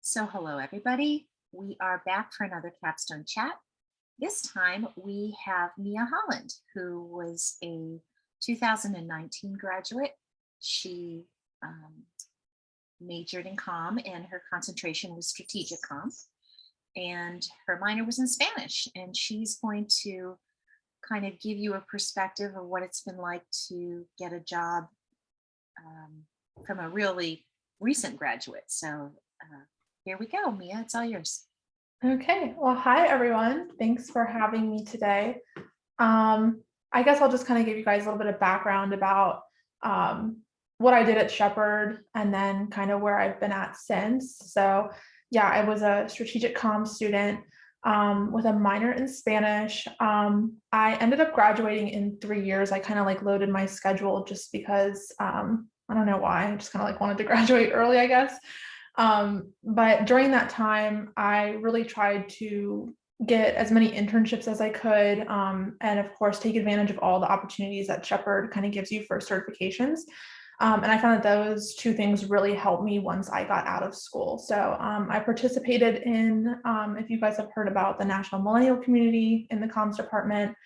So, hello, everybody. We are back for another Capstone chat. This time we have Mia Holland, who was a 2019 graduate. She majored in Comm, and her concentration was strategic Comm, and her minor was in Spanish. And she's going to kind of give you a perspective of what it's been like to get a job um, from a really recent graduate. So, here we go, Mia. It's all yours. Okay, well, hi everyone. Thanks for having me today. I guess I'll just kind of give you guys a little bit of background about um, what I did at Shepherd and then kind of where I've been at since. So, yeah, I was a strategic comms student with a minor in Spanish. I ended up graduating in 3 years. I kind of like loaded my schedule just because I don't know why. I just kind of like wanted to graduate early, I guess. But during that time, I really tried to get as many internships as I could, and of course, take advantage of all the opportunities that Shepherd kind of gives you for certifications. And I found that those two things really helped me once I got out of school. So I participated in, if you guys have heard about the National Millennial Community in the comms department,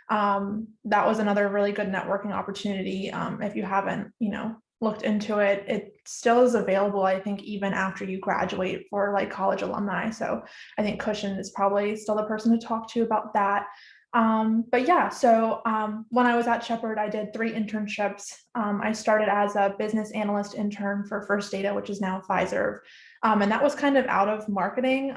that was another really good networking opportunity. If you haven't, looked into it, it still is available, I think, even after you graduate for like college alumni. So I think Cushion is probably still the person to talk to about that. But yeah, so when I was at Shepherd, I did 3 internships. I started as a business analyst intern for First Data, which is now Pfizer. And that was kind of out of marketing.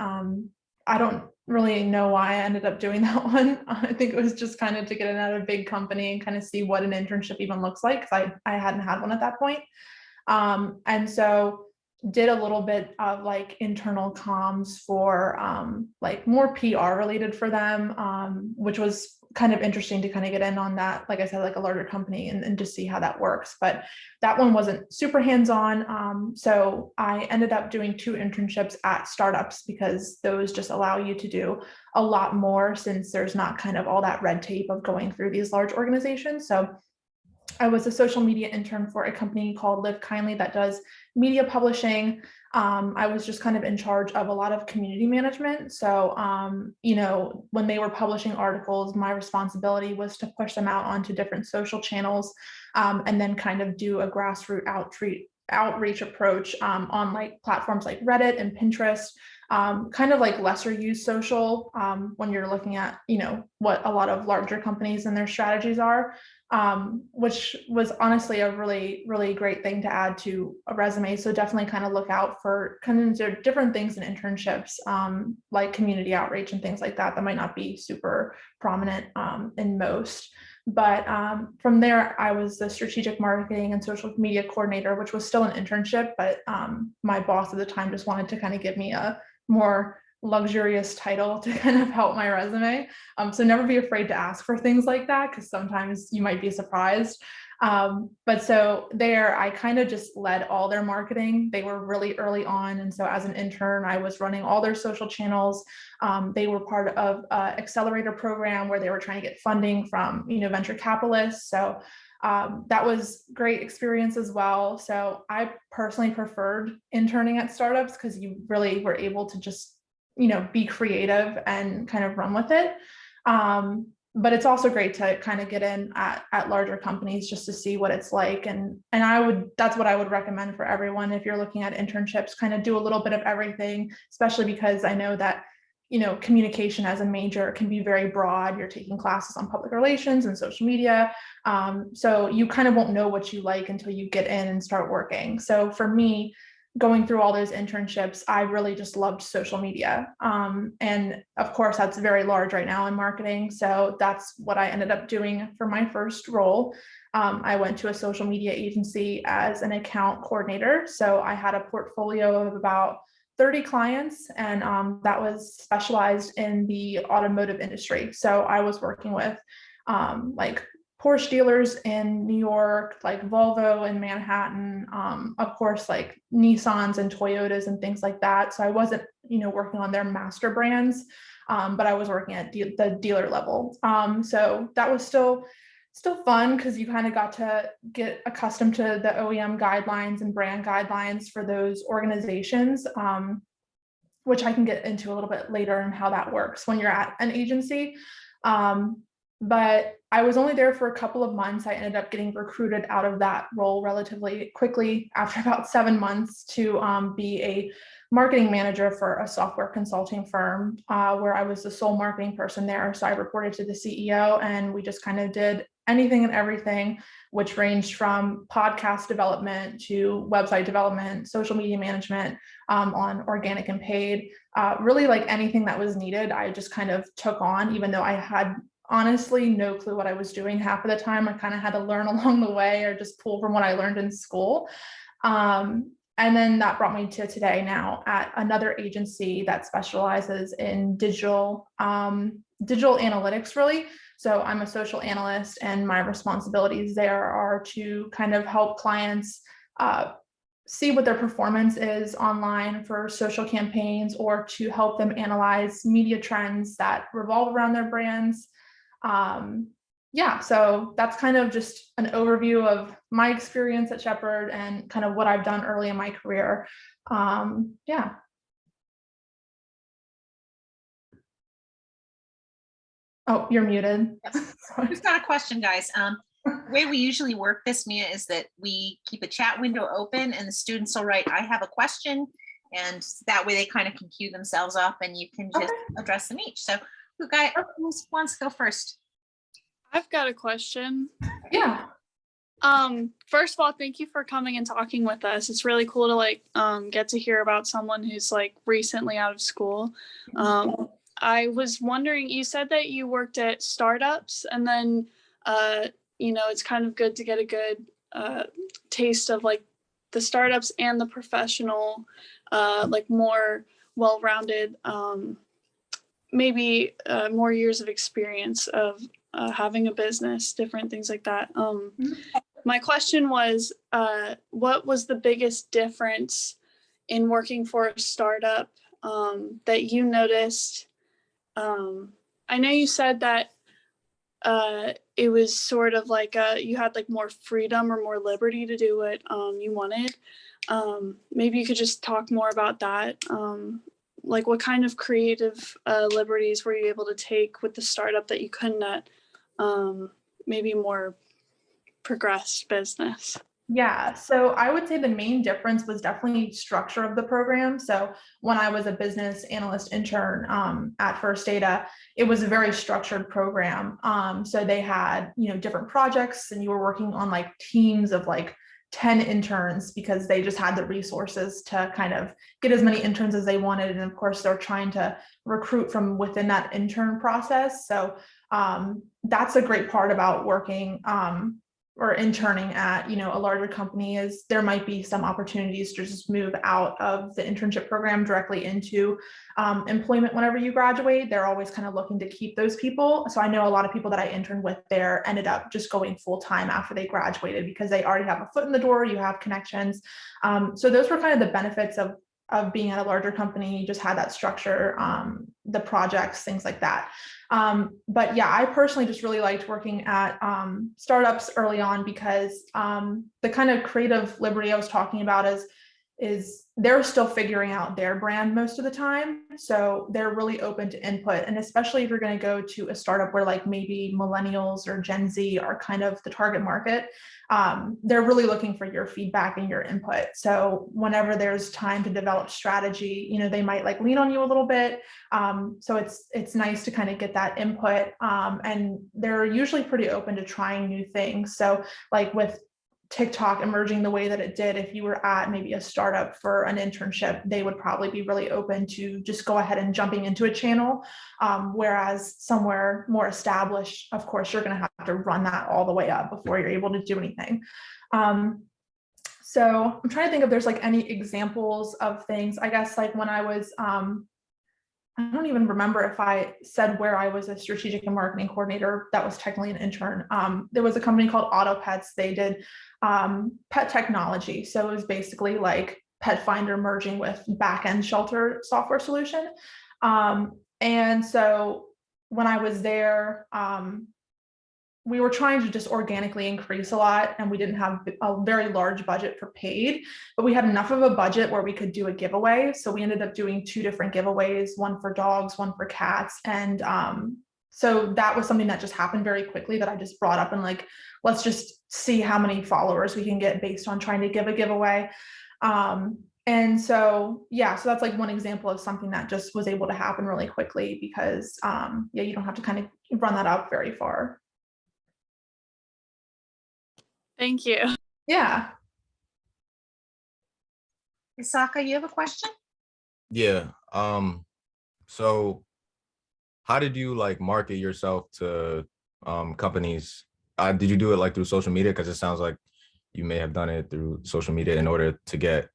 I don't really know why I ended up doing that one. I think it was just kind of to get another big company and kind of see what an internship even looks like, because I hadn't had one at that point. And so did a little bit of like internal comms for like more PR related for them, which was kind of interesting to kind of get in on that. Like I said, like a larger company and just see how that works. But that one wasn't super hands-on. So I ended up doing 2 internships at startups because those just allow you to do a lot more since there's not kind of all that red tape of going through these large organizations. So I was a social media intern for a company called Live Kindly that does media publishing. I was just kind of in charge of a lot of community management. So, when they were publishing articles, my responsibility was to push them out onto different social channels, and then kind of do a grassroots outreach approach on like platforms like Reddit and Pinterest, kind of like lesser used social, when you're looking at, what a lot of larger companies and their strategies are, which was honestly a really, really great thing to add to a resume. So definitely kind of look out for kind of different things in internships, like community outreach and things like that, that might not be super prominent in most. But from there, I was the strategic marketing and social media coordinator, which was still an internship, but my boss at the time just wanted to kind of give me a more luxurious title to kind of help my resume. So never be afraid to ask for things like that, because sometimes you might be surprised. But so there, I kind of just led all their marketing. They were really early on. And so as an intern, I was running all their social channels. They were part of an accelerator program where they were trying to get funding from, venture capitalists. So that was great experience as well. So I personally preferred interning at startups because you really were able to just, be creative and kind of run with it. But it's also great to kind of get in at larger companies just to see what it's like. And that's what I would recommend for everyone. If you're looking at internships, kind of do a little bit of everything, especially because I know that, communication as a major can be very broad. You're taking classes on public relations and social media. So you kind of won't know what you like until you get in and start working. So for me, going through all those internships, I really just loved social media. And of course, that's very large right now in marketing. So that's what I ended up doing for my first role. I went to a social media agency as an account coordinator. So I had a portfolio of about 30 clients, and that was specialized in the automotive industry. So I was working with like Porsche dealers in New York, like Volvo in Manhattan, of course, like Nissans and Toyotas and things like that. So I wasn't, working on their master brands, but I was working at the dealer level. So that was still fun because you kind of got to get accustomed to the OEM guidelines and brand guidelines for those organizations. which I can get into a little bit later and how that works when you're at an agency. But I was only there for a couple of months. I ended up getting recruited out of that role relatively quickly after about 7 months to be a marketing manager for a software consulting firm where I was the sole marketing person there. So I reported to the CEO, and we just kind of did anything and everything, which ranged from podcast development to website development, social media management on organic and paid, really like anything that was needed. I just kind of took on, even though I had honestly no clue what I was doing half of the time. I kind of had to learn along the way or just pull from what I learned in school. And then that brought me to today now at another agency that specializes in digital analytics, really. So I'm a social analyst, and my responsibilities there are to kind of help clients see what their performance is online for social campaigns, or to help them analyze media trends that revolve around their brands. Yeah, so that's kind of just an overview of my experience at Shepherd and kind of what I've done early in my career. Yeah. Oh, you're muted. Sorry. Who's got a question, guys? The way we usually work this, Mia, is that we keep a chat window open, and the students will write, I have a question, and that way they kind of can queue themselves up and you can just address them each. So who wants to go first? I've got a question. Yeah. First of all, thank you for coming and talking with us. It's really cool to like get to hear about someone who's like recently out of school. I was wondering, you said that you worked at startups, and then it's kind of good to get a good taste of like the startups and the professional, like more well-rounded, maybe more years of experience of having a business, different things like that. My question was, what was the biggest difference in working for a startup that you noticed? I know you said that it was sort of like you had like more freedom or more liberty to do what you wanted. Maybe you could just talk more about that. Like what kind of creative liberties were you able to take with the startup that you couldn't at maybe more progressed business? Yeah, so I would say the main difference was definitely structure of the program. So when I was a business analyst intern at First Data, it was a very structured program. So they had, different projects, and you were working on like teams of like 10 interns because they just had the resources to kind of get as many interns as they wanted. And of course, they're trying to recruit from within that intern process. So that's a great part about working or interning at, a larger company, is there might be some opportunities to just move out of the internship program directly into employment whenever you graduate. They're always kind of looking to keep those people. So I know a lot of people that I interned with there ended up just going full time after they graduated because they already have a foot in the door, you have connections. So those were kind of the benefits of being at a larger company. You just had that structure, the projects, things like that. But yeah, I personally just really liked working at startups early on because the kind of creative liberty I was talking about is they're still figuring out their brand most of the time. So they're really open to input. And especially if you're going to go to a startup where like maybe millennials or Gen Z are kind of the target market, they're really looking for your feedback and your input. So whenever there's time to develop strategy, they might like lean on you a little bit. So it's nice to kind of get that input. And they're usually pretty open to trying new things. So like with TikTok emerging the way that it did, if you were at maybe a startup for an internship, they would probably be really open to just go ahead and jumping into a channel. Whereas somewhere more established, of course, you're going to have to run that all the way up before you're able to do anything. So I'm trying to think if there's like any examples of things. I guess like when I was, I don't even remember if I said where I was a strategic and marketing coordinator. That was technically an intern. There was a company called Auto Pets. They did pet technology. So it was basically like Pet Finder merging with back-end shelter software solution. And so when I was there, we were trying to just organically increase a lot, and we didn't have a very large budget for paid, but we had enough of a budget where we could do a giveaway. So we ended up doing 2 different giveaways, one for dogs, one for cats. And so that was something that just happened very quickly that I just brought up, and like, let's just see how many followers we can get based on trying to give a giveaway. And so, yeah, so that's like one example of something that just was able to happen really quickly because, yeah, you don't have to kind of run that up very far. Thank you. Yeah. Isaka, you have a question? Yeah. So how did you like market yourself to companies? Did you do it like through social media? Because it sounds like you may have done it through social media in order to get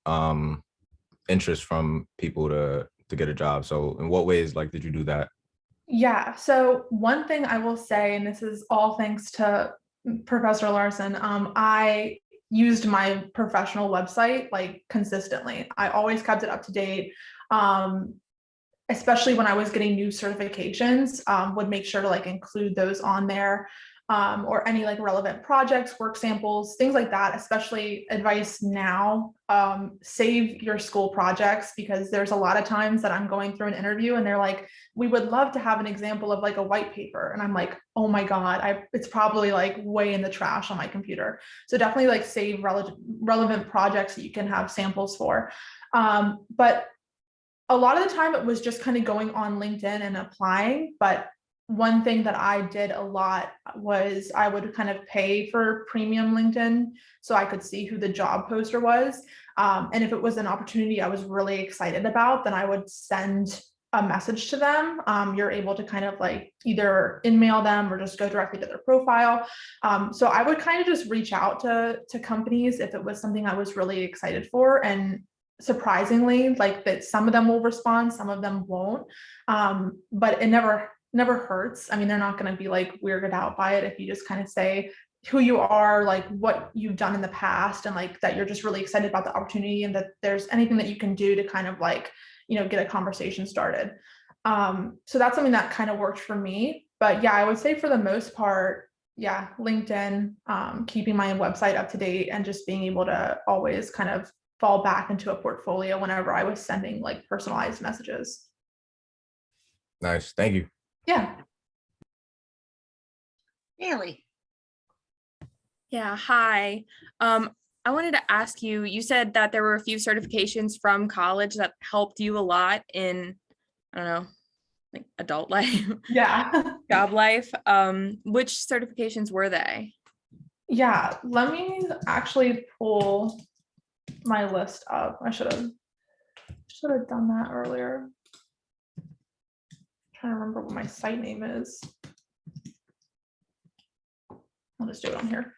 interest from people to get a job. So in what ways like did you do that? Yeah. So one thing I will say, and this is all thanks to Professor Larson, I used my professional website like consistently. I always kept it up to date. Especially when I was getting new certifications, would make sure to like include those on there, or any like relevant projects, work samples, things like that. Especially advice now, save your school projects, because there's a lot of times that I'm going through an interview and they're like, we would love to have an example of like a white paper. And I'm like, oh my God, it's probably like way in the trash on my computer. So definitely like save relevant projects that you can have samples for. But a lot of the time it was just kind of going on LinkedIn and applying. But one thing that I did a lot was I would kind of pay for premium LinkedIn so I could see who the job poster was. And if it was an opportunity I was really excited about, then I would send a message to them. You're able to kind of like either email them or just go directly to their profile. So I would kind of just reach out to companies if it was something I was really excited for. And surprisingly, like that some of them will respond, some of them won't. But it never hurts. I mean, they're not going to be like weirded out by it if you just kind of say who you are, like what you've done in the past, and like that you're just really excited about the opportunity and that there's anything that you can do to kind of like, get a conversation started. So that's something that kind of worked for me. But yeah, I would say for the most part, yeah, LinkedIn, keeping my website up to date and just being able to always kind of fall back into a portfolio whenever I was sending like personalized messages. Nice. Thank you. Yeah. Really? Yeah, hi. I wanted to ask you, you said that there were a few certifications from college that helped you a lot in, I don't know, like adult life, Yeah. job life. Which certifications were they? Yeah. Let me actually pull my list up. I should have done that earlier. I'm trying to remember what my site name is. I'll just do it on here.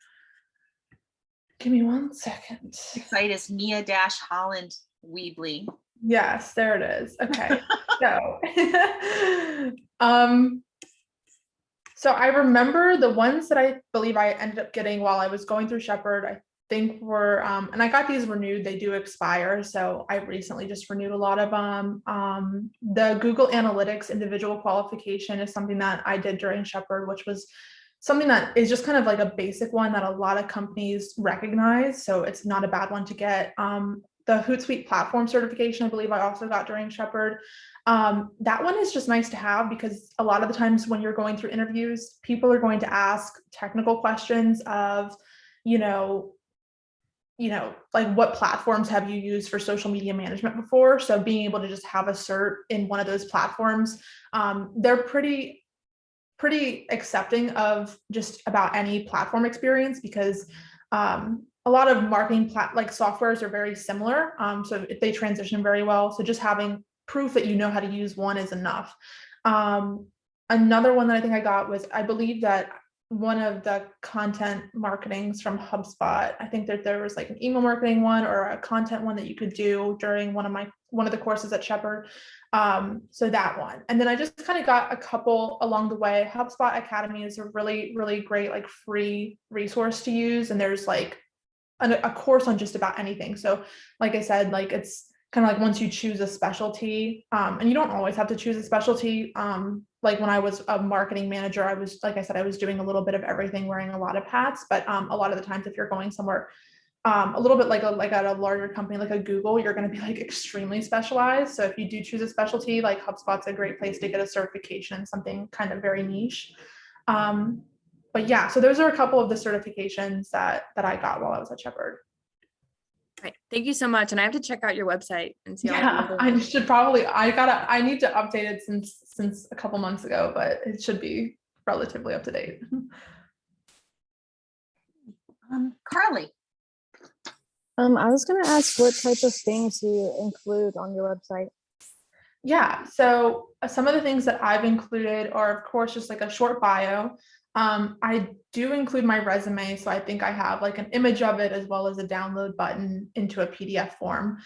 Give me 1 second. The site is Mia-Holland Weebly. Yes, there it is. Okay. So I remember the ones that I believe I ended up getting while I was going through Shepherd, I think were, and I got these renewed, they do expire. So I recently just renewed a lot of them. The Google Analytics individual qualification is something that I did during Shepherd, which was something that is just kind of like a basic one that a lot of companies recognize. So it's not a bad one to get. The Hootsuite platform certification, I believe I also got during Shepherd. That one is just nice to have because a lot of the times when you're going through interviews, people are going to ask technical questions of, like what platforms have you used for social media management before? So being able to just have a cert in one of those platforms, they're pretty accepting of just about any platform experience because a lot of marketing like softwares are very similar. So if they transition very well, so just having proof that you know how to use one is enough. Another one that I think I got was, I believe that one of the content marketings from HubSpot, I think that there was like an email marketing one or a content one that you could do during one of the courses at Shepherd. So that one. And then I just kind of got a couple along the way. HubSpot Academy is a really, really great like free resource to use. And there's like a course on just about anything. So like I said, like it's kind of like once you choose a specialty, and you don't always have to choose a specialty. Like when I was a marketing manager, I was, like I said, I was doing a little bit of everything, wearing a lot of hats, but a lot of the times if you're going somewhere a little bit like at a larger company like a Google, you're going to be like extremely specialized. So if you do choose a specialty, like HubSpot's a great place to get a certification, something kind of very niche. But yeah, so those are a couple of the certifications that I got while I was at Shepherd. Right. Thank you so much. And I have to check out your website and see all the Yeah, other- I should probably, I need to update it since a couple months ago, but it should be relatively up to date. Carly. I was going to ask what type of things do you include on your website? Yeah, so some of the things that I've included are, of course, just like a short bio. I do include my resume, so I think I have like an image of it as well as a download button into a PDF form.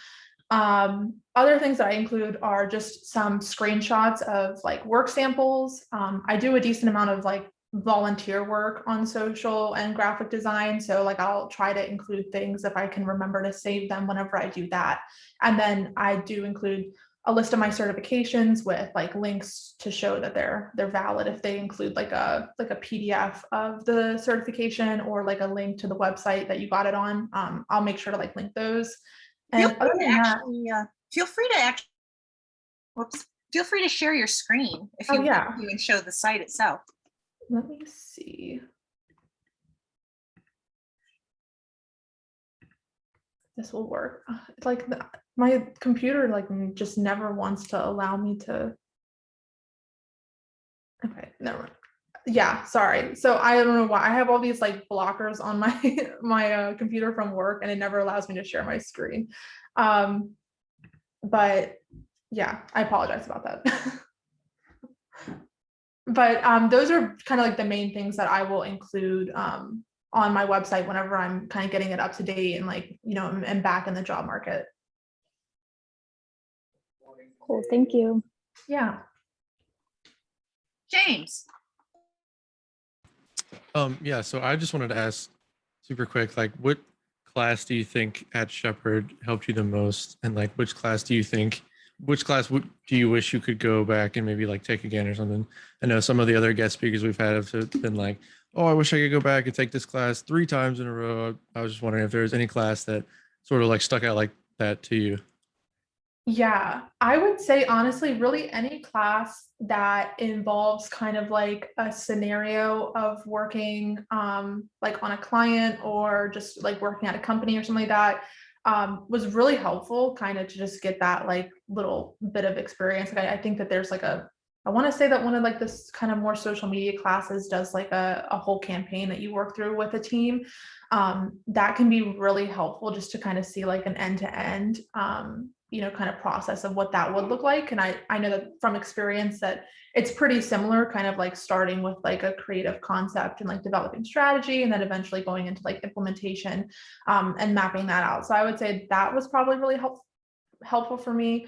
Other things that I include are just some screenshots of like work samples. I do a decent amount of like volunteer work on social and graphic design. So like I'll try to include things if I can remember to save them whenever I do that. And then I do include a list of my certifications with like links to show that they're valid if they include like a PDF of the certification or like a link to the website that you got it on. I'll make sure to like link those. And other than that, Feel free to actually, feel free to share your screen if you yeah. want to and show the site itself. Let me see. This will work. It's like my computer like just never wants to allow me to. Okay, never mind. Yeah, sorry. So I don't know why I have all these like blockers on my my computer from work, and it never allows me to share my screen. But yeah, I apologize about that. But those are kind of like the main things that I will include on my website whenever I'm kind of getting it up to date and like, you know, and back in the job market. Cool, thank you. Yeah. James. Yeah, so I just wanted to ask super quick, like what class do you think at Shepherd helped you the most? And like which class do you wish you could go back and maybe like take again or something? I know some of the other guest speakers we've had have been like, oh, I wish I could go back and take this class 3 times in a row. I was just wondering if there was any class that sort of like stuck out like that to you. Yeah, I would say honestly, really any class that involves kind of like a scenario of working like on a client or just like working at a company or something like that was really helpful kind of to just get that like little bit of experience. Like I think that there's like I want to say that one of like this kind of more social media classes does like a whole campaign that you work through with a team. That can be really helpful just to kind of see like an end-to-end you know, kind of process of what that would look like. And I know that from experience that it's pretty similar, kind of like starting with like a creative concept and like developing strategy and then eventually going into like implementation and mapping that out. So I would say that was probably really helpful for me.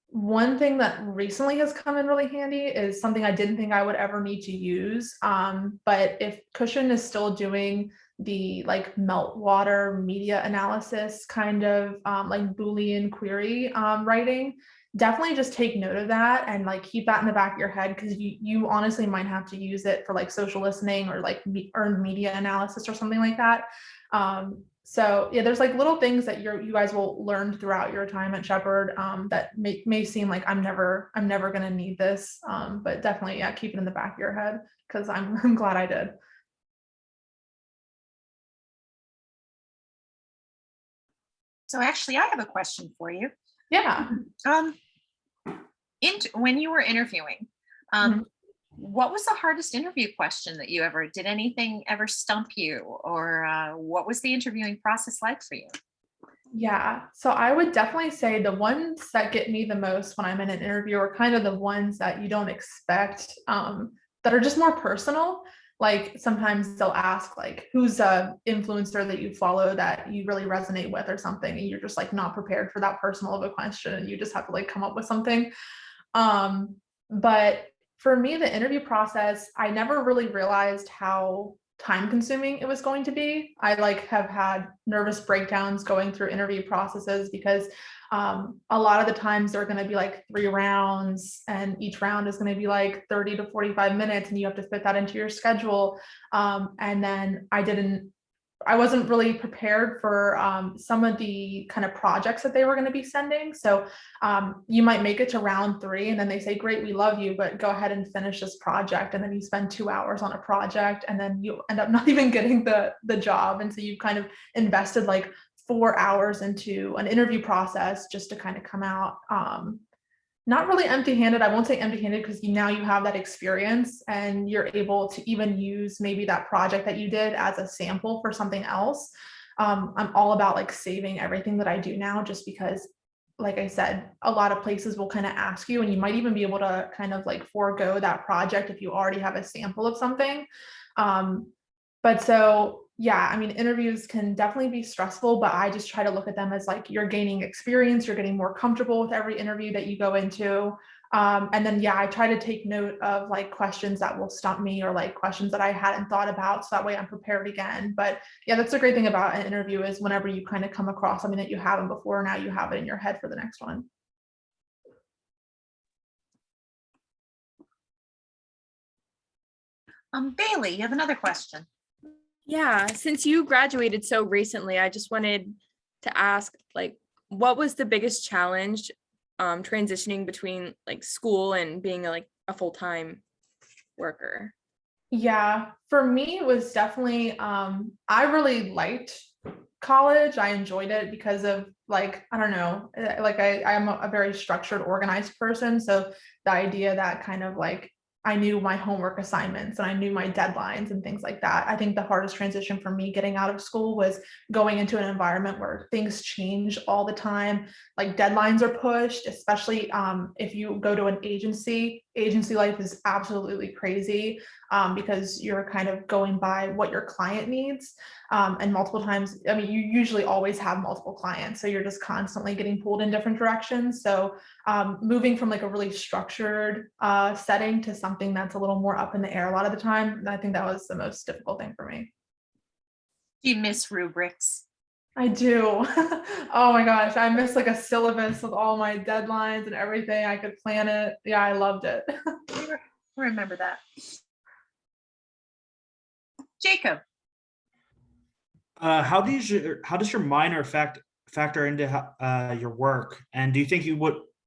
One thing that recently has come in really handy is something I didn't think I would ever need to use. But if Cushion is still doing the like meltwater media analysis kind of like Boolean query writing, definitely just take note of that and like keep that in the back of your head, because you honestly might have to use it for like social listening or like earned media analysis or something like that. So yeah, there's like little things that you guys will learn throughout your time at Shepherd that may seem like I'm never gonna need this, but definitely yeah, keep it in the back of your head, because I'm glad I did. So actually, I have a question for you. Yeah. When you were interviewing, Mhm. what was the hardest interview question that you ever did? Anything ever stump you, or what was the interviewing process like for you? Yeah, so I would definitely say the ones that get me the most when I'm in an interview are kind of the ones that you don't expect, that are just more personal. Like sometimes they'll ask like, who's a influencer that you follow that you really resonate with or something, and you're just like not prepared for that personal of a question, and you just have to like come up with something. But for me, the interview process, I never really realized how time consuming it was going to be. I like have had nervous breakdowns going through interview processes because a lot of the times they're going to be like 3 rounds, and each round is going to be like 30 to 45 minutes, and you have to fit that into your schedule. And then I wasn't really prepared for some of the kind of projects that they were going to be sending. So you might make it to round 3 and then they say, great, we love you, but go ahead and finish this project. And then you spend 2 hours on a project and then you end up not even getting the job. And so you kind of invested like 4 hours into an interview process just to kind of come out not really empty-handed. I won't say empty-handed because now you have that experience and you're able to even use maybe that project that you did as a sample for something else. I'm all about like saving everything that I do now, just because, like I said, a lot of places will kind of ask you, and you might even be able to kind of like forego that project if you already have a sample of something. But so, yeah, I mean, interviews can definitely be stressful, but I just try to look at them as like you're gaining experience, you're getting more comfortable with every interview that you go into. And then, yeah, I try to take note of like questions that will stump me or like questions that I hadn't thought about. So that way I'm prepared again. But yeah, that's the great thing about an interview is whenever you kind of come across something that you haven't before, now you have it in your head for the next one. Bailey, you have another question. Yeah, since you graduated so recently, I just wanted to ask, like, what was the biggest challenge transitioning between like school and being like a full-time worker? Yeah, for me, it was definitely, I really liked college. I enjoyed it because of like, I don't know, like I'm a very structured, organized person. So the idea that kind of like I knew my homework assignments and I knew my deadlines and things like that. I think the hardest transition for me getting out of school was going into an environment where things change all the time. Like deadlines are pushed, especially if you go to an agency. Agency life is absolutely crazy because you're kind of going by what your client needs. And multiple times, I mean, you usually always have multiple clients. So you're just constantly getting pulled in different directions. So moving from like a really structured setting to something that's a little more up in the air a lot of the time, I think that was the most difficult thing for me. Do you miss rubrics? I do. Oh my gosh, I miss like a syllabus with all my deadlines and everything. I could plan it. Yeah, I loved it. Remember that. Jacob. How does your minor factor into your work? And do you think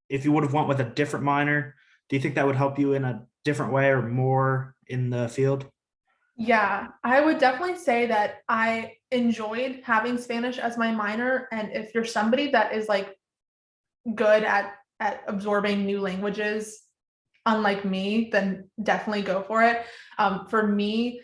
if you would have went with a different minor, do you think that would help you in a different way or more in the field? Yeah, I would definitely say that I enjoyed having Spanish as my minor. And if you're somebody that is like good at absorbing new languages, unlike me, then definitely go for it. For me,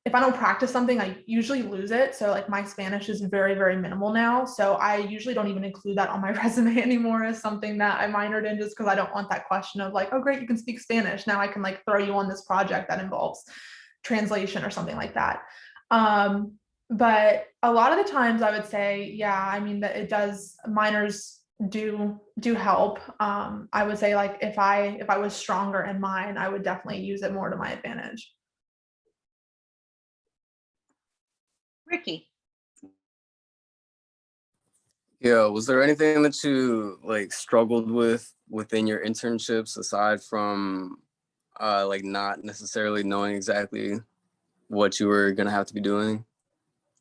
if I don't practice something, I usually lose it. So like my Spanish is very, very minimal now. So I usually don't even include that on my resume anymore as something that I minored in, just because I don't want that question of like, oh, great, you can speak Spanish. Now I can like throw you on this project that involves translation or something like that. But a lot of the times I would say, yeah, I mean that it does, minors do help. I would say like if I was stronger in mine, I would definitely use it more to my advantage. Ricky. Yeah, was there anything that you like struggled with within your internships aside from like not necessarily knowing exactly what you were gonna have to be doing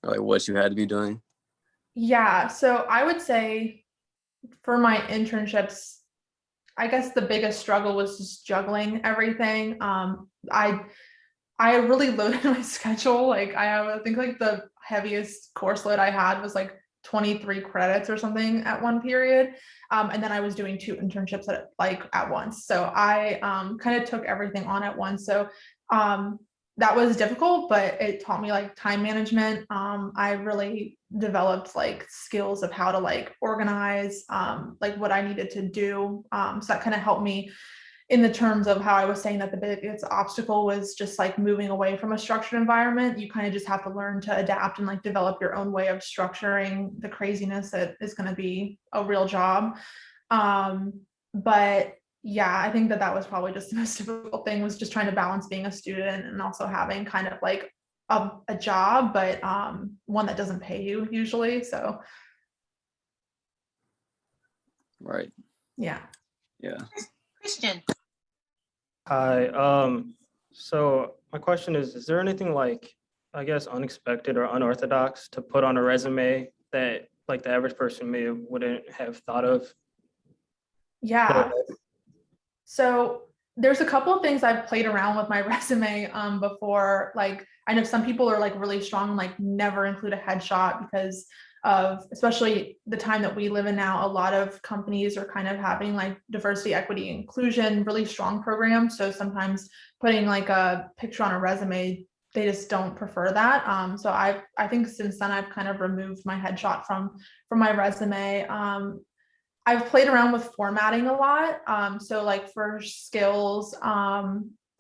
or like what you had to be doing? Yeah, so I would say for my internships, I guess the biggest struggle was just juggling everything. I really loaded my schedule. Like I think like the heaviest course load I had was like 23 credits or something at one period. And then I was doing 2 internships at once. So I kind of took everything on at once. So that was difficult, but it taught me like time management. I really developed like skills of how to like organize like what I needed to do. So that kind of helped me in the terms of how I was saying that the biggest obstacle was just like moving away from a structured environment. You kind of just have to learn to adapt and like develop your own way of structuring the craziness that is going to be a real job. But yeah, I think that that was probably just the most difficult thing, was just trying to balance being a student and also having kind of like a job, but one that doesn't pay you usually. So Right. yeah. Yeah. Christian, Hi. So my question is there anything like, I guess, unexpected or unorthodox to put on a resume that like the average person wouldn't have thought of? Yeah. So there's a couple of things I've played around with my resume before. Like, I know some people are like really strong, like never include a headshot because of, especially the time that we live in now, a lot of companies are kind of having like diversity, equity, inclusion, really strong programs. So sometimes putting like a picture on a resume, they just don't prefer that. So I think since then I've kind of removed my headshot from my resume. I've played around with formatting a lot. So like for skills,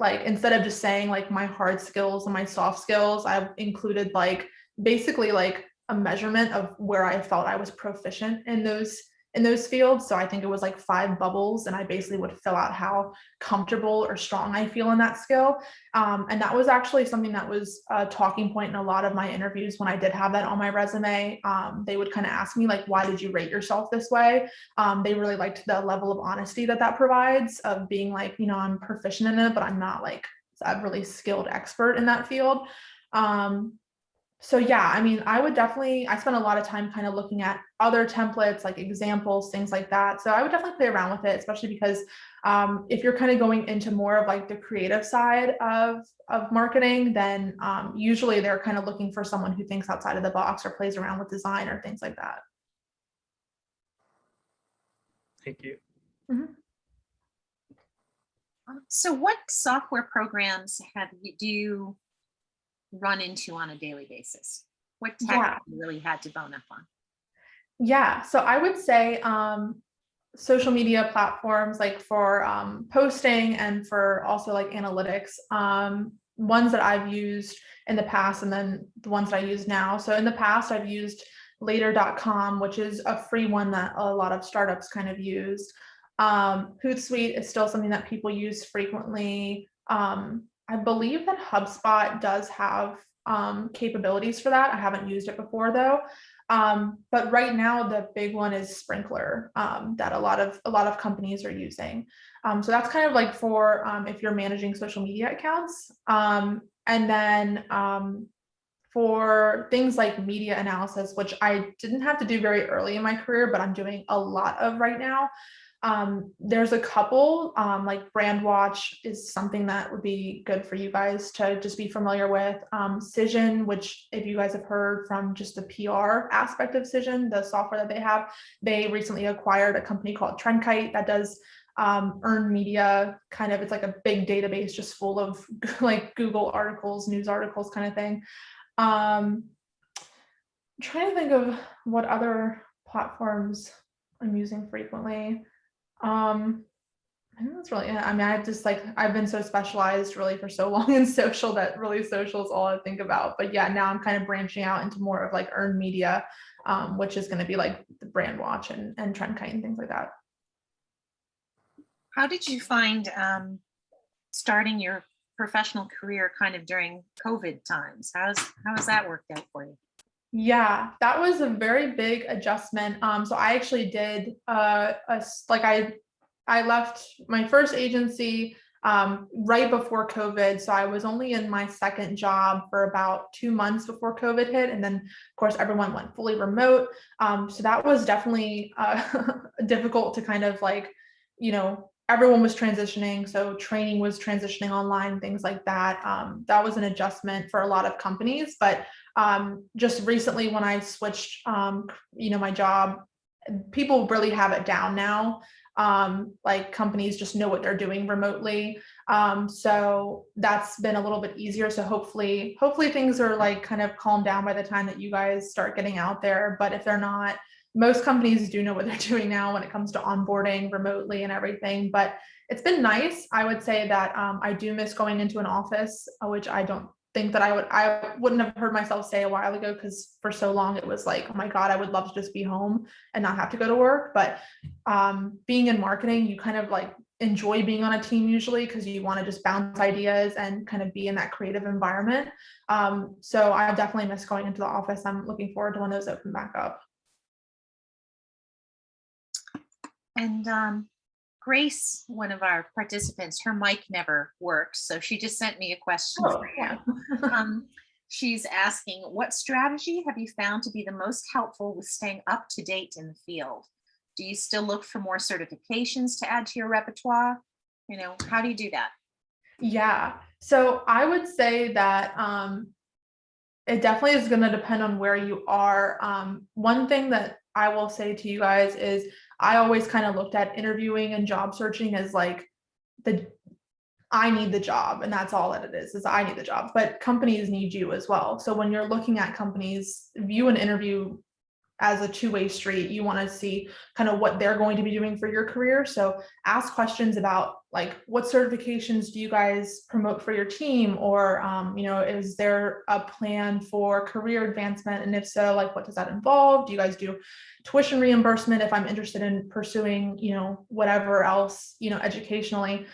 like instead of just saying like my hard skills and my soft skills, I've included like basically like a measurement of where I felt I was proficient in those fields. So I think it was like 5 bubbles, and I basically would fill out how comfortable or strong I feel in that skill. And that was actually something that was a talking point in a lot of my interviews when I did have that on my resume. They would kind of ask me like, why did you rate yourself this way? They really liked the level of honesty that provides, of being like, you know, I'm proficient in it, but I'm not like a really skilled expert in that field. So yeah, I mean, I spent a lot of time kind of looking at other templates, like examples, things like that. So I would definitely play around with it, especially because if you're kind of going into more of like the creative side of marketing, then usually they're kind of looking for someone who thinks outside of the box or plays around with design or things like that. Thank you. Mhm. so what software programs do you run into on a daily basis? What tech Yeah. have you really had to bone up on? Yeah, so I would say social media platforms, like for posting and for also like analytics, ones that I've used in the past and then the ones that I use now. So in the past, I've used later.com, which is a free one that a lot of startups kind of use. Hootsuite is still something that people use frequently. I believe that HubSpot does have capabilities for that. I haven't used it before though. But right now the big one is Sprinkler, that a lot of companies are using. So that's kind of like for if you're managing social media accounts. And then for things like media analysis, which I didn't have to do very early in my career, but I'm doing a lot of right now. There's a couple, like Brandwatch is something that would be good for you guys to just be familiar with. Cision, which if you guys have heard from just the PR aspect of Cision, the software that they recently acquired a company called Trendkite that does earned media, kind of, it's like a big database just full of like Google articles, news articles kind of thing. I'm trying to think of what other platforms I'm using frequently. I think that's really it. I mean, I've been so specialized really for so long in social that really social is all I think about. But yeah, now I'm kind of branching out into more of like earned media, which is going to be like the Brandwatch and Trendkite and things like that. How did you find starting your professional career kind of during COVID times? How has that worked out for you? Yeah, that was a very big adjustment. So I actually did I left my first agency right before COVID. So I was only in my second job for about 2 months before COVID hit. And then of course everyone went fully remote. So that was definitely difficult to kind of like, you know, everyone was transitioning. So training was transitioning online, things like that. That was an adjustment for a lot of companies, but just recently when I switched, you know, my job, people really have it down now. Like companies just know what they're doing remotely. So that's been a little bit easier. So hopefully things are like kind of calmed down by the time that you guys start getting out there. But if they're not, most companies do know what they're doing now when it comes to onboarding remotely and everything. But it's been nice. I would say that I do miss going into an office, which I don't think that I wouldn't have heard myself say a while ago, because for so long it was like, oh my God, I would love to just be home and not have to go to work. But being in marketing, you kind of like, enjoy being on a team usually, because you want to just bounce ideas and kind of be in that creative environment. So I definitely miss going into the office. I'm looking forward to when those open back up. And Grace, one of our participants, her mic never works, so she just sent me a question Oh, for yeah. you. She's asking, what strategy have you found to be the most helpful with staying up to date in the field? Do you still look for more certifications to add to your repertoire? You know, how do you do that? Yeah, so I would say that it definitely is going to depend on where you are. One thing that I will say to you guys is I always kind of looked at interviewing and job searching as like I need the job, and that's all that it is I need the job, but companies need you as well. So when you're looking at companies, view an interview as a two-way street. You want to see kind of what they're going to be doing for your career. So ask questions about like, what certifications do you guys promote for your team? Or, is there a plan for career advancement? And if so, like, what does that involve? Do you guys do tuition reimbursement if I'm interested in pursuing, whatever else, educationally?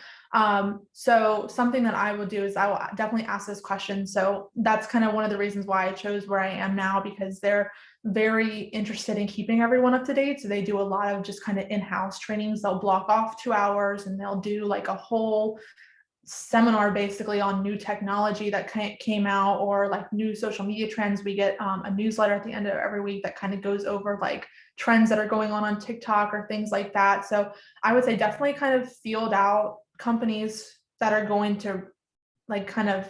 So something that I will do is I will definitely ask this question. So that's kind of one of the reasons why I chose where I am now, because they're very interested in keeping everyone up to date. So they do a lot of just kind of in-house trainings. They'll block off 2 hours and they'll do like a whole seminar basically on new technology that came out, or like new social media trends. We get a newsletter at the end of every week that kind of goes over like trends that are going on TikTok or things like that. So I would say definitely kind of field out companies that are going to like kind of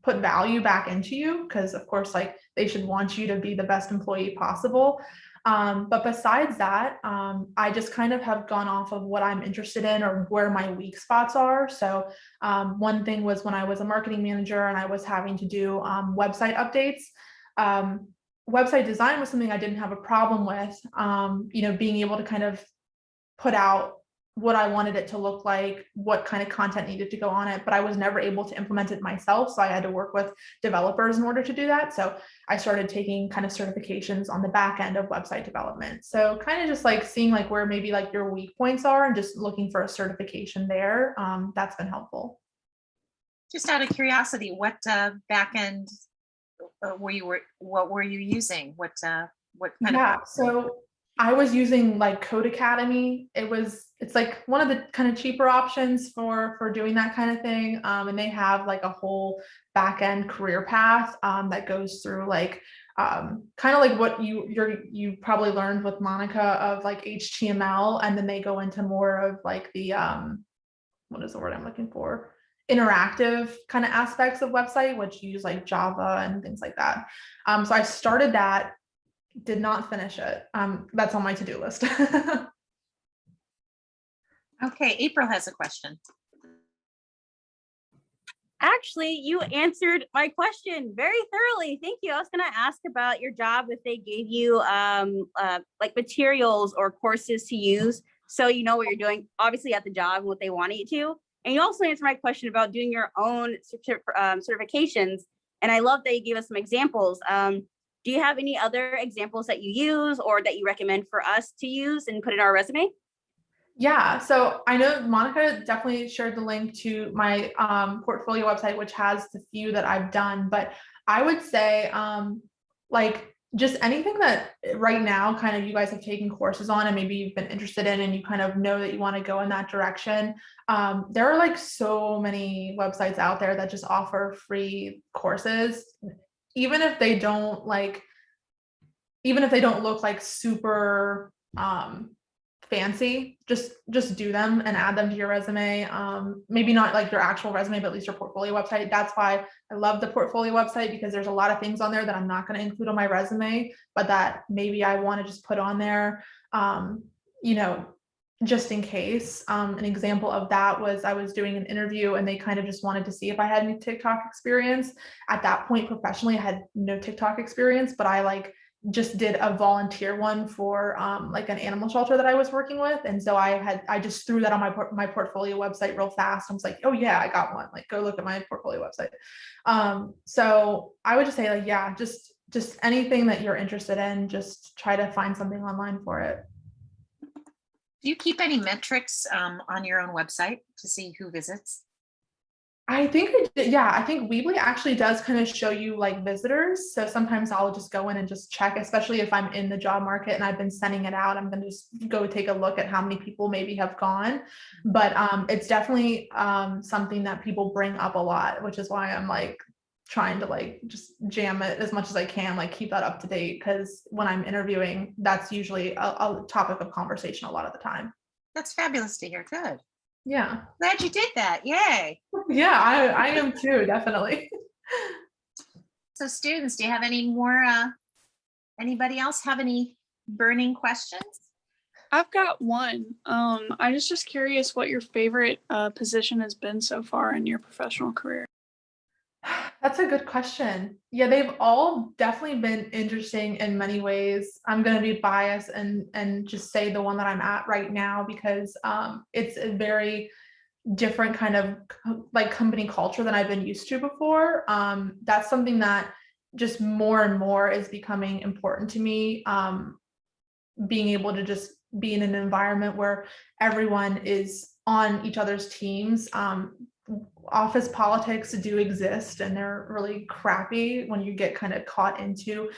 put value back into you, because of course like they should want you to be the best employee possible. But besides that, I just kind of have gone off of what I'm interested in or where my weak spots are. So one thing was when I was a marketing manager and I was having to do website updates. Website design was something I didn't have a problem with, being able to kind of put out what I wanted it to look like, what kind of content needed to go on it, but I was never able to implement it myself. So I had to work with developers in order to do that. So I started taking kind of certifications on the back end of website development. So kind of just like seeing like where maybe like your weak points are and just looking for a certification there. That's been helpful. Just out of curiosity, what back end what were you using? What kind of? So I was using like Code Academy. It's like one of the kind of cheaper options for doing that kind of thing. And they have like a whole back end career path that goes through like kind of like what you probably learned with Monica of like HTML, and then they go into more of like the what is the word I'm looking for? Interactive kind of aspects of website, which use like Java and things like that. So I started that. Did not finish it. That's on my to-do list. Okay, April has a question. Actually, you answered my question very thoroughly. Thank you. I was going to ask about your job, if they gave you like materials or courses to use so you know what you're doing, obviously at the job and what they want you to. And you also answered my question about doing your own certifications. And I love that you gave us some examples. Do you have any other examples that you use or that you recommend for us to use and put in our resume? Yeah, so I know Monica definitely shared the link to my portfolio website, which has the few that I've done, but I would say like just anything that right now kind of you guys have taken courses on and maybe you've been interested in and you kind of know that you want to go in that direction. There are like so many websites out there that just offer free courses, even if they don't look like super fancy, just do them and add them to your resume. Maybe not like your actual resume, but at least your portfolio website. That's why I love the portfolio website, because there's a lot of things on there that I'm not going to include on my resume, but that maybe I want to just put on there, just in case. An example of that was I was doing an interview and they kind of just wanted to see if I had any TikTok experience. At that point, professionally, I had no TikTok experience, but I just did a volunteer one for like an animal shelter that I was working with. And so I just threw that on my portfolio website real fast. I was like, oh yeah, I got one. Like, go look at my portfolio website. So I would just say like, yeah, just anything that you're interested in, just try to find something online for it. Do you keep any metrics on your own website to see who visits? I think, yeah, I think Weebly actually does kind of show you like visitors. So sometimes I'll just go in and just check, especially if I'm in the job market and I've been sending it out. I'm going to just go take a look at how many people maybe have gone. But it's definitely something that people bring up a lot, which is why I'm like trying to like just jam it as much as I can, like keep that up to date. Because when I'm interviewing, that's usually a topic of conversation a lot of the time. That's fabulous to hear. Good. Yeah. Glad you did that. Yay. Yeah, I am too, definitely. So students, do you have any more, anybody else have any burning questions? I've got one. I was just curious what your favorite position has been so far in your professional career. That's a good question. Yeah, they've all definitely been interesting in many ways. I'm going to be biased and just say the one that I'm at right now because it's a very different kind of like company culture than I've been used to before. That's something that just more and more is becoming important to me. Being able to just be in an environment where everyone is on each other's teams. Office politics do exist and they're really crappy when you get kind of caught into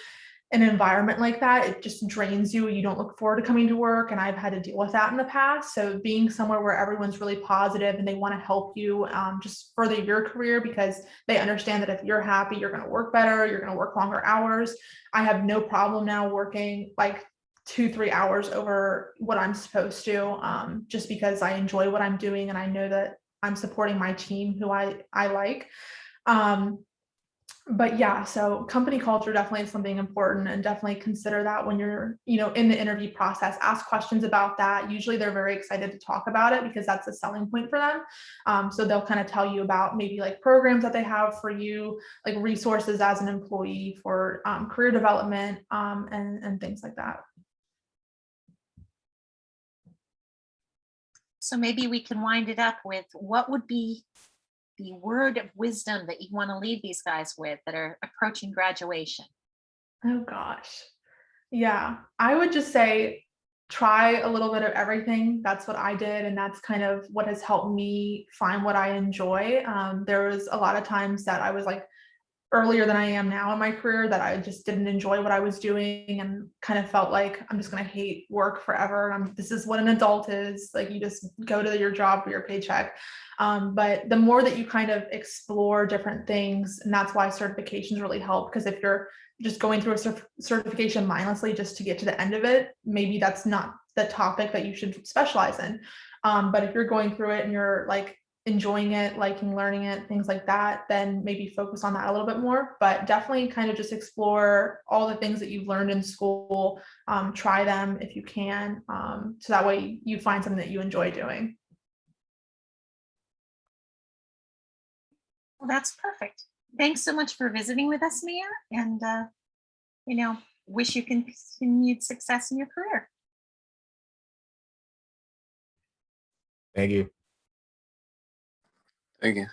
an environment like that. It just drains you. You don't look forward to coming to work. And I've had to deal with that in the past. So being somewhere where everyone's really positive and they want to help you just further your career because they understand that if you're happy, you're going to work better, you're going to work longer hours. I have no problem now working like 2-3 hours over what I'm supposed to, just because I enjoy what I'm doing and I know that I'm supporting my team who I like. But yeah, so company culture definitely is something important and definitely consider that when you're, in the interview process, ask questions about that. Usually they're very excited to talk about it because that's a selling point for them. So they'll kind of tell you about maybe like programs that they have for you, like resources as an employee for career development and things like that. So maybe we can wind it up with what would be the word of wisdom that you want to leave these guys with that are approaching graduation? Oh gosh. Yeah, I would just say try a little bit of everything. That's what I did. And that's kind of what has helped me find what I enjoy. There was a lot of times that I was like earlier than I am now in my career that I just didn't enjoy what I was doing and kind of felt like I'm just going to hate work forever. This is what an adult is. Like you just go to your job for your paycheck. But the more that you kind of explore different things, and that's why certifications really help. Because if you're just going through a certification mindlessly just to get to the end of it, maybe that's not the topic that you should specialize in. But if you're going through it and you're like enjoying it, liking learning it, things like that, then maybe focus on that a little bit more. But definitely kind of just explore all the things that you've learned in school, try them if you can, so that way you find something that you enjoy doing. Well, that's perfect. Thanks so much for visiting with us, Mia, and wish you continued success in your career. Thank you. Thank you.